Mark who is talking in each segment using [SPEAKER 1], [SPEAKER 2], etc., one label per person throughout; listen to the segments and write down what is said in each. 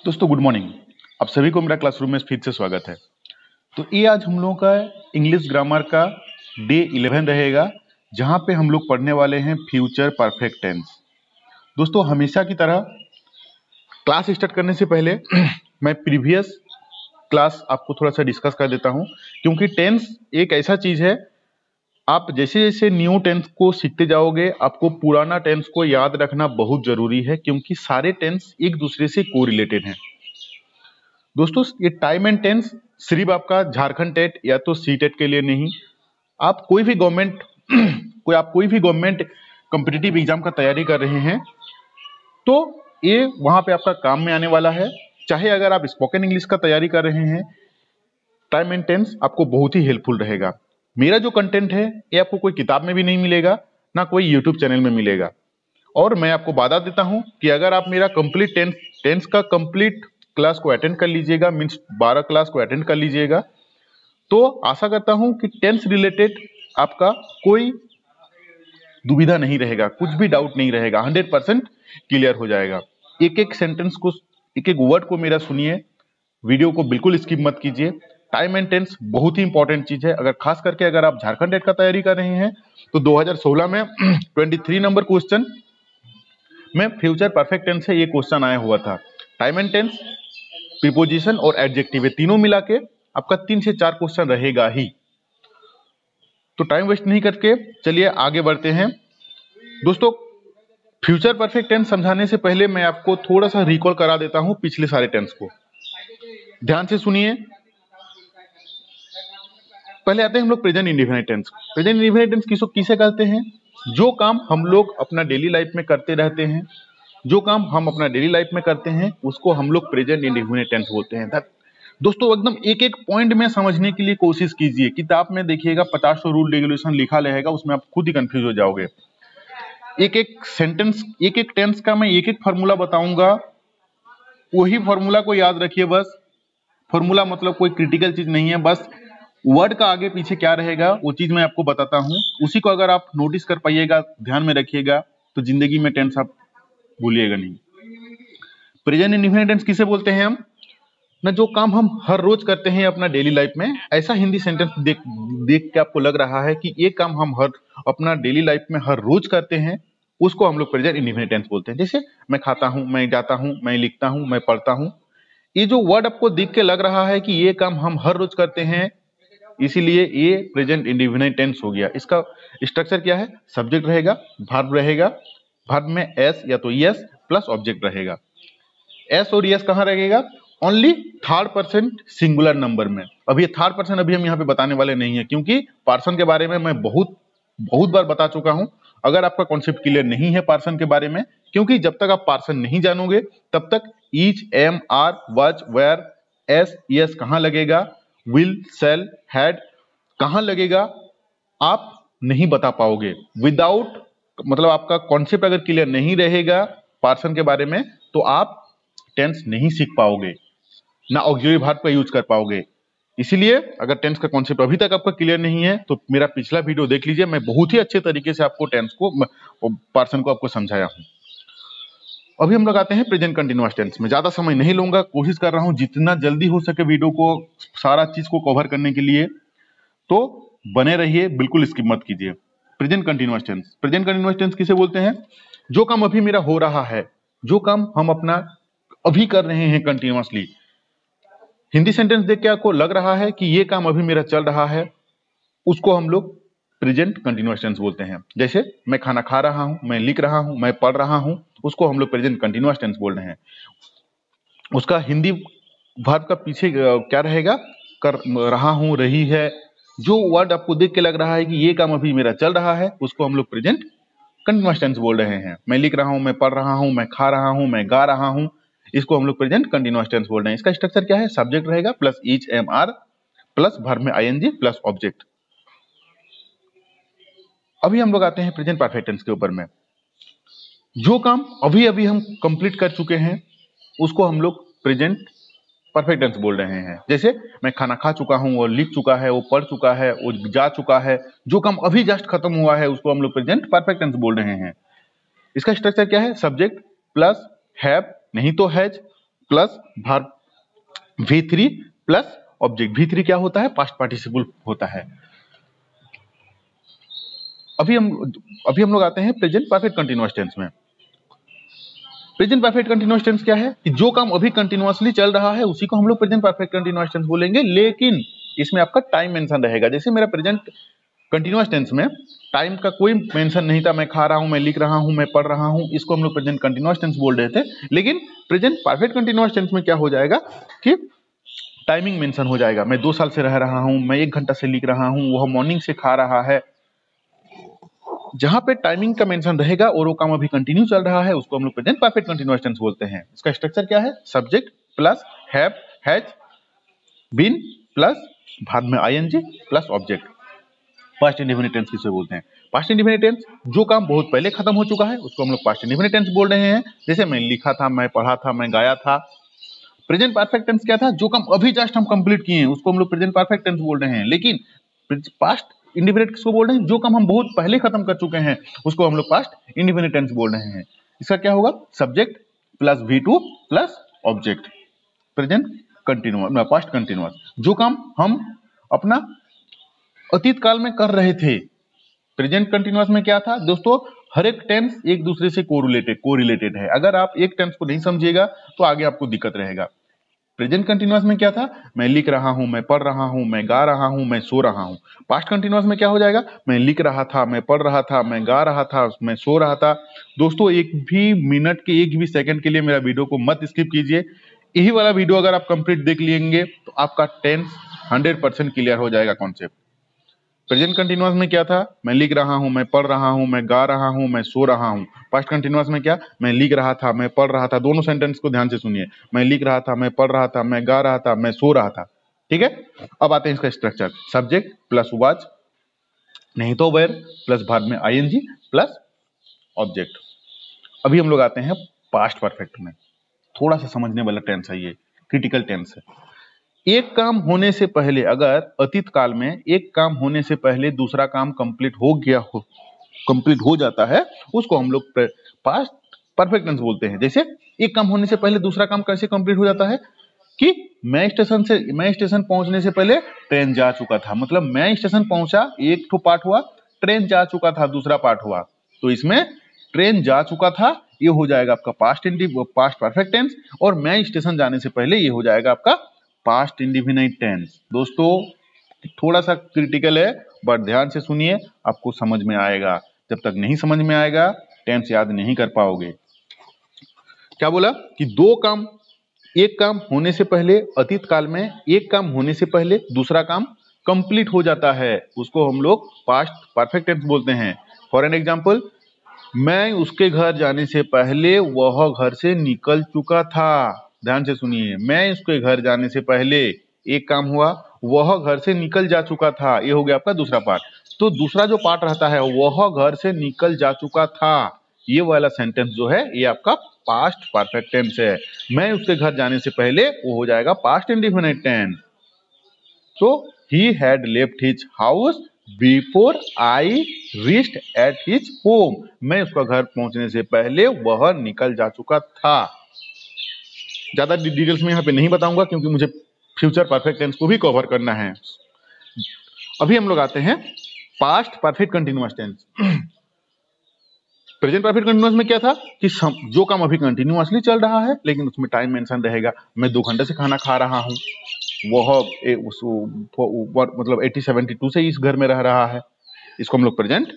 [SPEAKER 1] दोस्तों good morning. आप सभी को मेरा क्लासरूम में फिर से स्वागत है। तो ये आज हम लोगों का इंग्लिश ग्रामर का डे 11 रहेगा, जहां पे हम लोग पढ़ने वाले हैं फ्यूचर परफेक्ट टेंस। दोस्तों हमेशा की तरह क्लास स्टार्ट करने से पहले मैं प्रीवियस क्लास आपको थोड़ा सा डिस्कस कर देता हूं, क्योंकि टेंस एक ऐसा चीज है, आप जैसे जैसे न्यू टेंस को सीखते जाओगे आपको पुराना टेंस को याद रखना बहुत जरूरी है, क्योंकि सारे टेंस एक दूसरे से कोरिलेटेड हैं। दोस्तों ये टाइम एंड टेंस सिर्फ आपका झारखंड टेट या तो सी टेट के लिए नहीं, आप कोई भी गवर्नमेंट कोई भी गवर्नमेंट कॉम्पिटिटिव एग्जाम का तैयारी कर रहे हैं तो ये वहां पे आपका काम में आने वाला है। चाहे अगर आप स्पोकन इंग्लिश का तैयारी कर रहे हैं, टाइम एंड टेंस आपको बहुत ही हेल्पफुल रहेगा। मेरा जो कंटेंट है ये आपको कोई किताब में भी नहीं मिलेगा, ना कोई यूट्यूब चैनल में मिलेगा। और मैं आपको वादा देता हूं कि अगर आप मेरा कंप्लीट टेंस का कंप्लीट क्लास को अटेंड कर लीजिएगा, मीन्स 12 क्लास को अटेंड कर लीजिएगा, तो आशा करता हूं कि टेंस रिलेटेड आपका कोई दुविधा नहीं रहेगा, कुछ भी डाउट नहीं रहेगा, 100% क्लियर हो जाएगा। एक एक सेंटेंस को, एक एक वर्ड को मेरा सुनिए, वीडियो को बिल्कुल स्किप मत कीजिए। टाइम एंड टेंस बहुत ही इंपॉर्टेंट चीज है। अगर खास करके अगर आप झारखंड टेट का तैयारी कर रहे हैं तो 2016 में 23 नंबर क्वेश्चन में फ्यूचर परफेक्ट टेंस से ये क्वेश्चन आया हुआ था। टाइम एंड टेंस, प्रीपोजिशन और एडजेक्टिव तीनों मिला के आपका 3 से 4 क्वेश्चन रहेगा ही। तो टाइम वेस्ट नहीं करके चलिए आगे बढ़ते हैं। दोस्तों फ्यूचर परफेक्ट टेंस समझाने से पहले मैं आपको थोड़ा सा रिकॉल करा देता हूं पिछले सारे टेंस को। ध्यान से सुनिए। पहले आते हैं हम लोग present indefinite tense. Present indefinite tense किसे कहते हैं? जो काम हम लोग अपना डेली लाइफ में करते रहते हैं, जो काम हम अपना डेली लाइफ में करते हैं उसको हम लोग प्रेजेंट इंडेफिनिट टेंस बोलते हैं। दोस्तों एकदम एक एक पॉइंट में समझने के लिए कोशिश कीजिए। किताब में देखिएगा 50 रूल रेगुलेशन लिखा रहेगा, उसमें आप खुद ही कंफ्यूज हो जाओगे। एक एक सेंटेंस, एक एक टेंस का मैं एक एक फॉर्मूला बताऊंगा, वही फॉर्मूला को याद रखिए बस। फॉर्मूला मतलब कोई क्रिटिकल चीज नहीं है, बस वर्ड का आगे पीछे क्या रहेगा वो चीज मैं आपको बताता हूं। उसी को अगर आप नोटिस कर पाइएगा, ध्यान में रखिएगा, तो जिंदगी में टेंस आप भूलिएगा नहीं। प्रेजेंट इंडेफिनिट टेंस किसे बोलते हैं हम? ना जो काम हम हर रोज करते हैं अपना डेली लाइफ में, ऐसा हिंदी सेंटेंस देख के आपको लग रहा है कि ये काम हम अपना डेली लाइफ में हर रोज करते हैं, उसको हम लोग प्रेजेंट इंडेफिनिट टेंस बोलते हैं। जैसे मैं खाता हूं, मैं जाता हूं, मैं लिखता हूं, मैं पढ़ता हूं। ये जो वर्ड आपको देख के लग रहा है कि ये काम हम हर रोज करते हैं, इसीलिए ये प्रेजेंट इंडेफिनिट टेंस हो गया। इसका स्ट्रक्चर क्या है? सब्जेक्ट रहेगा, वर्ब रहेगा, वर्ब में एस या तो यस प्लस ऑब्जेक्ट रहेगा। एस और यस कहां रहेगा? Only third person singular number में। अब ये थर्ड पर्सन अभी हम यहाँ पे बताने वाले नहीं है, क्योंकि पार्सन के बारे में मैं बहुत बार बता चुका हूं। अगर आपका कॉन्सेप्ट क्लियर नहीं है पार्सन के बारे में, क्योंकि जब तक आप पार्सन नहीं जानोगे तब तक ईच, एम, आर, वच, वेयर, एस, यस कहां लगेगा, विल, सेल, हैड कहां लगेगा, आप नहीं बता पाओगे। विदाउट मतलब आपका कॉन्सेप्ट अगर क्लियर नहीं रहेगा पार्सन के बारे में, तो आप टेंस नहीं सीख पाओगे, ना ऑक्सिलरी वर्ब का यूज कर पाओगे। इसीलिए अगर टेंस का कॉन्सेप्ट अभी तक आपका क्लियर नहीं है तो मेरा पिछला वीडियो देख लीजिए, मैं बहुत ही अच्छे तरीके से आपको टेंस को, पार्सन को आपको समझाया हूं। अभी हम लोग आते हैं प्रेजेंट कंटिन्यूअस टेंस में। ज्यादा समय नहीं लूंगा, कोशिश कर रहा हूं जितना जल्दी हो सके वीडियो को सारा चीज को कवर करने के लिए, तो बने रहिए, बिल्कुल स्किप मत कीजिए। Present continuous tense, present continuous tense किसे बोलते हैं? जो काम अभी मेरा हो रहा है, जो काम हम अपना अभी कर रहे हैं कंटिन्यूअसली। हिंदी सेंटेंस देख के आपको लग रहा है कि ये काम अभी मेरा चल रहा है, उसको हम लोग प्रेजेंट कंटिन्यूअस टेंस बोलते हैं। जैसे मैं खाना खा रहा हूं, मैं लिख रहा हूं, मैं पढ़ रहा हूं, उसको हम लोग प्रेजेंट कंटिन्यूअस टेंस बोल रहे हैं। उसका हिंदी वर्ब का पीछे क्या रहेगा? कर रहा हूं, रही है। जो वर्ड आपको देख के लग रहा है कि ये काम अभी मेरा चल रहा है, उसको हम लोग प्रेजेंट कंटिन्यूअस टेंस बोल रहे हैं। मैं लिख रहा हूं, मैं पढ़ रहा हूं, मैं खा रहा हूं, मैं गा रहा हूं, इसको हम लोग प्रेजेंट कंटिन्यूअस टेंस बोल रहे हैं। इसका स्ट्रक्चर क्या है? सब्जेक्ट रहेगा plus is, am, are plus verb में आईएनजी प्लस ऑब्जेक्ट। अभी हम लोग आते हैं प्रेजेंट परफेक्ट टेंस के ऊपर में। जो काम अभी अभी हम कंप्लीट कर चुके हैं उसको हम लोग प्रेजेंट परफेक्ट टेंस बोल रहे हैं। जैसे मैं खाना खा चुका हूं, वो लिख चुका है, वो पढ़ चुका है, वो जा चुका है। जो काम अभी जस्ट खत्म हुआ है उसको हम लोग प्रेजेंट परफेक्ट टेंस बोल रहे हैं। इसका स्ट्रक्चर क्या है? सब्जेक्ट प्लस हैव नहीं तो has plus verb V3 plus object. V3 क्या होता है? पास्ट पार्टिसिपल होता है। अभी हम लोग आते हैं प्रेजेंट परफेक्ट कंटीन्यूअस टेंस में। प्रेजेंट परफेक्ट कंटीन्यूअस टेंस क्या है कि जो काम अभी कंटीन्यूअसली चल रहा है उसी को हम लोग प्रेजेंट परफेक्ट कंटीन्यूअस टेंस बोलेंगे, लेकिन इसमें आपका टाइम मेंशन रहेगा। जैसे मेरा प्रेजेंट कंटीन्यूअस टेंस में टाइम का कोई मेंशन नहीं था, मैं खा रहा हूं, मैं लिख रहा हूं, मैं पढ़ रहा हूं, इसको हम लोग प्रेजेंट कंटीन्यूअस टेंस बोल रहे थे। लेकिन प्रेजेंट परफेक्ट कंटीन्यूअस टेंस में क्या हो जाएगा कि टाइमिंग मेंशन हो जाएगा। मैं 2 साल से रह रहा हूं, मैं 1 घंटा से लिख रहा हूं, वह मॉर्निंग से खा रहा है। जहां पे टाइमिंग का मेंशन रहेगा और वो काम अभी कंटिन्यू चल रहा है उसको हम लोग प्रेजेंट परफेक्ट कंटीन्यूअस टेंस बोलते हैं। इसका स्ट्रक्चर क्या है? Subject plus have, has, been plus बाद में ING plus object. Past indefinite tense किसे बोलते हैं? पास्ट इंडेफिनिट टेंस जो काम बहुत पहले खत्म हो चुका है उसको हम लोग पास्ट इंडेफिनिट टेंस बोल रहे हैं। जैसे मैं लिखा था, मैं पढ़ा था, मैं गाया था। प्रेजेंट परफेक्ट टेंस क्या था? जो काम अभी जस्ट हम कंप्लीट किए हैं उसको हम लोग प्रेजेंट परफेक्ट टेंस बोल रहे हैं। लेकिन पास्ट इंडेफिनिट किसको बोल रहे हैं? जो काम हम बहुत पहले खत्म कर चुके हैं उसको हम लोग पास्ट इंडेफिनिट टेंस बोल रहे हैं। इसका क्या होगा? Subject plus V2 plus object. Present continuous, past continuous, जो काम हम अपना अतीत काल में कर रहे थे। प्रेजेंट कंटिन्यूअस में क्या था दोस्तों? हर एक टेंस एक दूसरे से कोरिलेटेड है। अगर आप एक टेंस को नहीं समझिएगा तो आगे आपको दिक्कत रहेगा। प्रेजेंट कंटिन्यूअस में क्या था? मैं लिख रहा हूं, मैं पढ़ रहा हूं, मैं गा रहा हूं, मैं सो रहा हूं। पास्ट कंटिन्यूअस में क्या हो जाएगा? मैं लिख रहा था, मैं पढ़ रहा था, मैं गा रहा था, मैं सो रहा था। दोस्तों एक भी मिनट के, एक भी सेकंड के लिए मेरा वीडियो को मत स्किप कीजिए। यही वाला वीडियो अगर आप कंप्लीट देख लेंगे तो आपका टेंस 100% क्लियर हो जाएगा कॉन्सेप्ट। प्रेजेंट कंटिन्यूअस में क्या था? मैं लिख रहा हूं, मैं पढ़ रहा हूं, मैं गा रहा हूं, मैं सो रहा हूं। पास्ट कंटिन्यूअस में क्या? मैं लिख रहा था, मैं पढ़ रहा था। दोनों सेंटेंस को ध्यान से सुनिए। मैं लिख रहा था, मैं पढ़ रहा था, मैं गा रहा था, मैं सो रहा था। ठीक है, अब आते हैं इसका स्ट्रक्चर। सब्जेक्ट प्लस वाज नहीं तो वेयर प्लस बाद में आईएनजी प्लस ऑब्जेक्ट। अभी हम लोग आते हैं पास्ट परफेक्ट में। थोड़ा सा समझने वाला टेंस है, ये क्रिटिकल टेंस है। एक काम होने से पहले, अगर अतीत काल में एक काम होने से पहले दूसरा काम कंप्लीट हो जाता है उसको हम लोग पास्ट परफेक्ट टेंस बोलते हैं। जैसे एक काम होने से पहले दूसरा काम कैसे कंप्लीट हो जाता है कि मैं स्टेशन पहुंचने से पहले ट्रेन जा चुका था। मतलब मैं स्टेशन पहुंचा, एक तो पार्ट हुआ, ट्रेन जा चुका था दूसरा पार्ट हुआ। तो इसमें ट्रेन जा चुका था ये हो जाएगा आपका पास्ट परफेक्ट टेंस, और मैं स्टेशन जाने से पहले ये हो जाएगा आपका पास्ट इंडेफिनिट टेंस। दोस्तों थोड़ा सा क्रिटिकल है बट ध्यान से सुनिए, आपको समझ में आएगा। जब तक नहीं समझ में आएगा टेंस याद नहीं कर पाओगे। क्या बोला कि एक काम होने से पहले, अतीत काल में एक काम होने से पहले दूसरा काम कंप्लीट हो जाता है उसको हम लोग पास्ट परफेक्ट टेंस बोलते हैं। फॉर एन एग्जांपल, मैं उसके घर जाने से पहले वह घर से निकल चुका था। ध्यान से सुनिए, मैं उसके घर जाने से पहले एक काम हुआ, वह घर से निकल जा चुका था, ये हो गया आपका दूसरा पार्ट। तो दूसरा जो पार्ट रहता है वह घर से निकल जा चुका था, ये वाला सेंटेंस जो है ये आपका पास्ट परफेक्ट टेंस है। मैं उसके घर जाने से पहले वो हो जाएगा पास्ट इंडेफिनिट टेंस। तो he had left his house before I reached at his home। मैं उसका घर पहुंचने से पहले वह निकल जा चुका था। ज्यादा डिटेल्स में यहाँ पे नहीं बताऊंगा क्योंकि मुझे फ्यूचर परफेक्ट टेंस को भी कवर करना है। अभी हम लोग आते हैं past perfect continuous tense. Present perfect continuous में क्या था कि जो काम अभी कंटिन्यूअसली चल रहा है लेकिन उसमें टाइम मेंशन रहेगा। मैं 2 घंटे से खाना खा रहा हूँ, वह मतलब 1872 से इस घर में रह रहा है, इसको हम लोग प्रेजेंट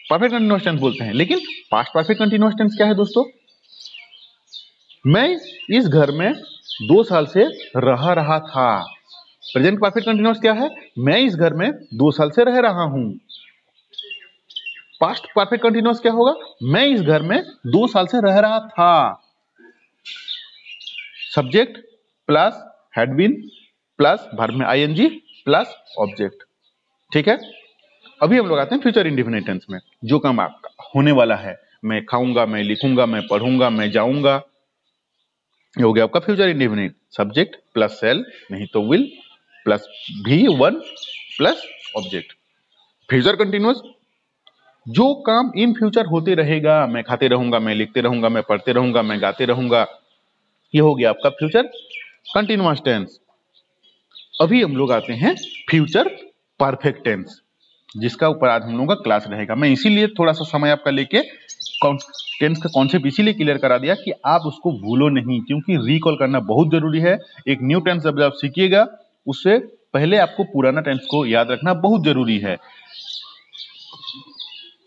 [SPEAKER 1] परफेक्ट कंटिन्यूअस टेंस बोलते हैं। लेकिन पास्ट परफेक्ट कंटिन्यूअस टेंस क्या है दोस्तों? मैं इस घर में 2 साल से रह रहा था। प्रेजेंट परफेक्ट कंटिन्यूअस क्या है? मैं इस घर में 2 साल से रह रहा हूं। पास्ट परफेक्ट कंटिन्यूअस क्या होगा? मैं इस घर में 2 साल से रह रहा था। Subject plus had been plus verb में आईएनजी प्लस ऑब्जेक्ट। ठीक है, अभी हम लोग आते हैं फ्यूचर इंडेफिनिट टेंस में। जो काम आपका होने वाला है, मैं खाऊंगा, मैं लिखूंगा, मैं पढ़ूंगा, मैं जाऊंगा, ये हो गया आपका future indefinite. Subject plus shall नहीं तो will plus V1 plus object. Future continuous जो काम इन फ्यूचर होते रहेगा, मैं खाते रहूंगा, मैं लिखते रहूंगा, मैं पढ़ते रहूंगा, मैं गाते रहूंगा, ये हो गया आपका फ्यूचर कंटिन्यूअस टेंस। अभी हम लोग आते हैं फ्यूचर परफेक्ट टेंस, जिसका ऊपर आज हम लोगों का क्लास रहेगा। मैं इसीलिए थोड़ा सा समय आपका लेके टेंस का कॉन्सेप्ट इसीलिए क्लियर करा दिया कि आप उसको भूलो नहीं, क्योंकि रिकॉल करना बहुत जरूरी है। एक न्यू टेंस जब आप सीखिएगा उससे पहले आपको पुराना टेंस को याद रखना बहुत जरूरी है।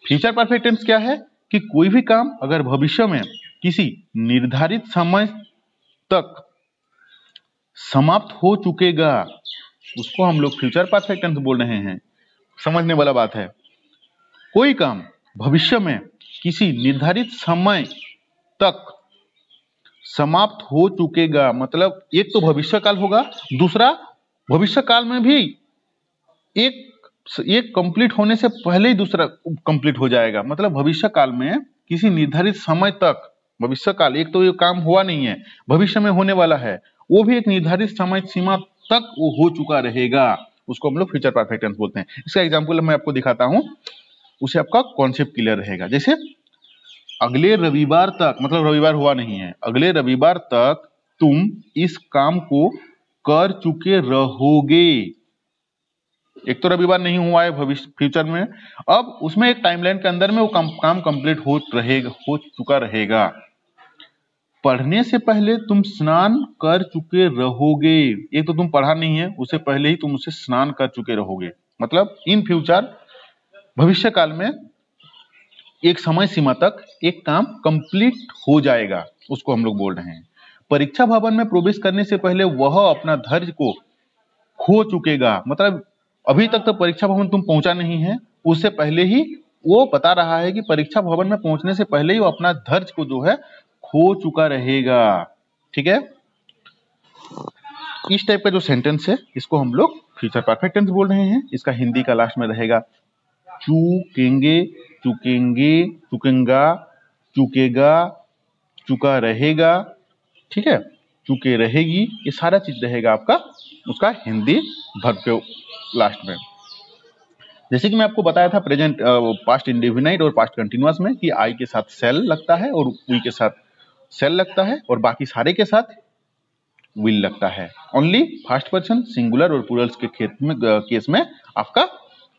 [SPEAKER 1] फ्यूचर परफेक्ट टेंस क्या है कि कोई भी काम अगर भविष्य में किसी निर्धारित समय तक समाप्त हो चुकेगा उसको हम लोग फ्यूचर परफेक्ट टेंस बोल रहे हैं। समझने वाला बात है। कोई काम भविष्य में किसी निर्धारित समय तक समाप्त हो चुकेगा, मतलब एक तो भविष्य काल होगा, दूसरा भविष्य काल में भी एक कंप्लीट होने से पहले ही दूसरा कंप्लीट हो जाएगा। मतलब भविष्य काल में किसी निर्धारित समय तक, भविष्य काल एक तो ये काम हुआ नहीं है, भविष्य में होने वाला है, वो भी एक निर्धारित समय सीमा तक वो हो चुका रहेगा, उसको हम लोग फ्यूचर परफेक्ट टेंस बोलते हैं। इसका एग्जांपल मैं आपको दिखाता हूं, उसे आपका कॉन्सेप्ट क्लियर रहेगा। जैसे अगले रविवार तक, मतलब रविवार हुआ नहीं है, अगले रविवार तक तुम इस काम को कर चुके रहोगे। एक तो रविवार नहीं हुआ है भविष्य फ्यूचर में, अब उसमें एक टाइमलाइन के अंदर में वो काम कंप्लीट हो चुका रहेगा। पढ़ने से पहले तुम स्नान कर चुके रहोगे। एक तो तुम पढ़ा नहीं है, उससे पहले ही तुम उसे स्नान कर चुके रहोगे। मतलब इन फ्यूचर भविष्य काल में एक समय सीमा तक एक काम कंप्लीट हो जाएगा, उसको हम लोग बोल रहे हैं। परीक्षा भवन में प्रवेश करने से पहले वह अपना धैर्य को खो चुकेगा। मतलब अभी तक तो परीक्षा भवन तुम पहुंचा नहीं है, उससे पहले ही वो बता रहा है कि परीक्षा भवन में पहुंचने से पहले ही वो अपना धैर्य को जो है खो चुका रहेगा। ठीक है, इस टाइप का जो सेंटेंस है इसको हम लोग फ्यूचर परफेक्ट टेंस बोल रहे हैं। इसका हिंदी का लास्ट में रहेगा चूकेंगे, चुकेंगे, चुकेंगा, चुकेगा, चुका रहेगा। ठीक है, चुके रहेगी, ये सारा चीज रहेगा आपका उसका हिंदी वर्ब के लास्ट में। जैसे कि मैं आपको बताया था प्रेजेंट पास्ट इंडेफिनाइट और पास्ट कंटिन्यूअस में कि आई के साथ सेल लगता है और वी के साथ सेल लगता है और बाकी सारे के साथ विल लगता है। ओनली फर्स्ट पर्सन सिंगुलर और प्लूरल्स के केस में आपका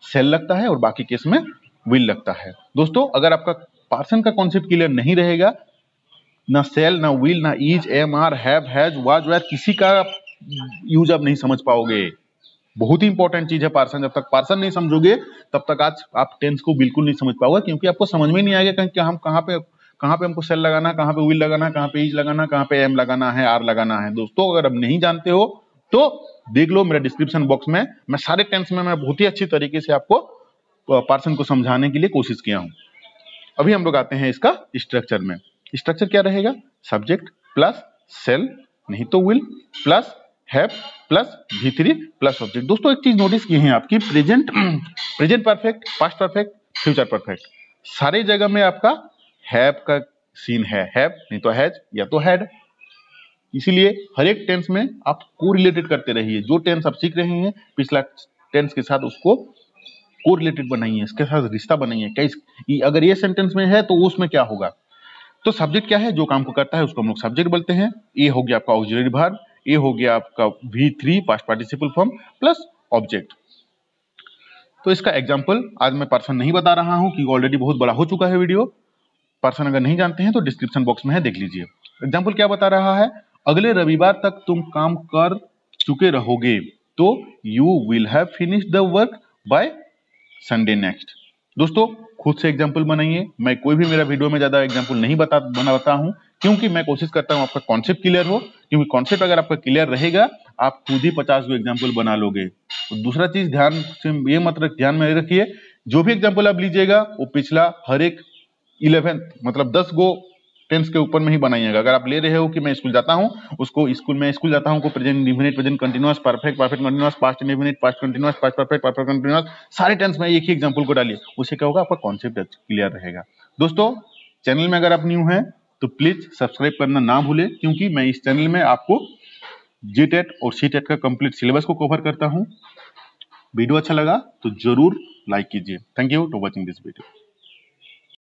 [SPEAKER 1] सेल लगता है और बाकी केस में विल लगता है। दोस्तों अगर आपका पर्सन का कॉन्सेप्ट क्लियर नहीं रहेगा, ना सेल, ना विल, ना is, am, are, have, has, was, were, किसी का यूज आप नहीं समझ पाओगे। बहुत ही इंपॉर्टेंट चीज है पार्सन। जब तक पार्सन नहीं समझोगे तब तक आज आप टेंस को बिल्कुल नहीं समझ पाओगे, क्योंकि आपको समझ में नहीं आएगा कि हम कहाँ पे हमको सेल लगाना, कहाँ पे विल लगाना, कहाँ पे इज लगाना, कहाँ पे एम लगाना है, आर लगाना है। दोस्तों अगर आप नहीं जानते हो तो देख लो मेरा डिस्क्रिप्शन बॉक्स में, मैं सारे टेंस में मैं बहुत ही अच्छी तरीके से आपको पार्सन को समझाने के लिए कोशिश किया हूँ। अभी हम लोग आते हैं इसका स्ट्रक्चर में। स्ट्रक्चर क्या रहेगा? सब्जेक्ट प्लस सेल, नहीं तो will, plus have, plus V3 plus object. दोस्तों एक चीज नोटिस की है आपकी, present perfect, past perfect, future perfect, सारे जगह में आपका हैव का सीन है। हैव नहीं तो हैज या तो हैड। इसीलिए हर एक टेंस में आप कोरिलेटेड करते रहिए। जो टेंस आप सीख रहे हैं पिछला टेंस के साथ उसको कोरिलेटेड बनाइए, इसके साथ रिश्ता बनाइए। अगर ये सेंटेंस में है तो उसमें क्या होगा। तो सब्जेक्ट क्या है? जो काम को करता है उसको हम लोग सब्जेक्ट बोलते हैं। ये हो गया आपका ऑक्सिलरी वर्ब, ये हो गया आपका V3 past participle form plus object. तो इसका एग्जांपल आज मैं पर्सन नहीं बता रहा हूं क्योंकि ऑलरेडी बहुत बड़ा हो चुका है वीडियो। पर्सन अगर नहीं जानते हैं तो डिस्क्रिप्शन बॉक्स में है, देख लीजिए। एग्जाम्पल क्या बता रहा है? अगले रविवार तक तुम काम कर चुके रहोगे, तो you will have finished the work by Sunday next. दोस्तों खुद से एग्जाम्पल बनाइए। मैं कोई भी मेरा वीडियो में ज्यादा एग्जाम्पल नहीं बनाता हूं, क्योंकि मैं कोशिश करता हूं आपका कॉन्सेप्ट क्लियर हो। क्योंकि कॉन्सेप्ट अगर आपका क्लियर रहेगा आप खुद ही 50 एग्जाम्पल बना लोगे। तो दूसरा चीज ध्यान से ये ध्यान में रखिए, जो भी एग्जाम्पल आप लीजिएगा वो पिछला हर एक 11 मतलब 10 गो टेंस के ऊपर में ही बनाइएगा। अगर आप ले रहे हो कि मैं स्कूल जाता हूं, उसको स्कूल जाता हूं को present indefinite, present continuous, perfect, perfect continuous, past indefinite, past continuous, past perfect, perfect continuous, सारे टेंस में एक ही एग्जांपल को डालिए। उससे क्या होगा? आपका कॉन्सेप्ट क्लियर रहेगा। दोस्तों चैनल में अगर आप न्यू हैं तो प्लीज सब्सक्राइब करना ना भूलें, क्योंकि मैं इस चैनल में आपको जीटेट और सीटेट का कंप्लीट सिलेबस को कवर करता हूं। वीडियो अच्छा लगा तो जरूर लाइक कीजिए। Thank you for watching this video.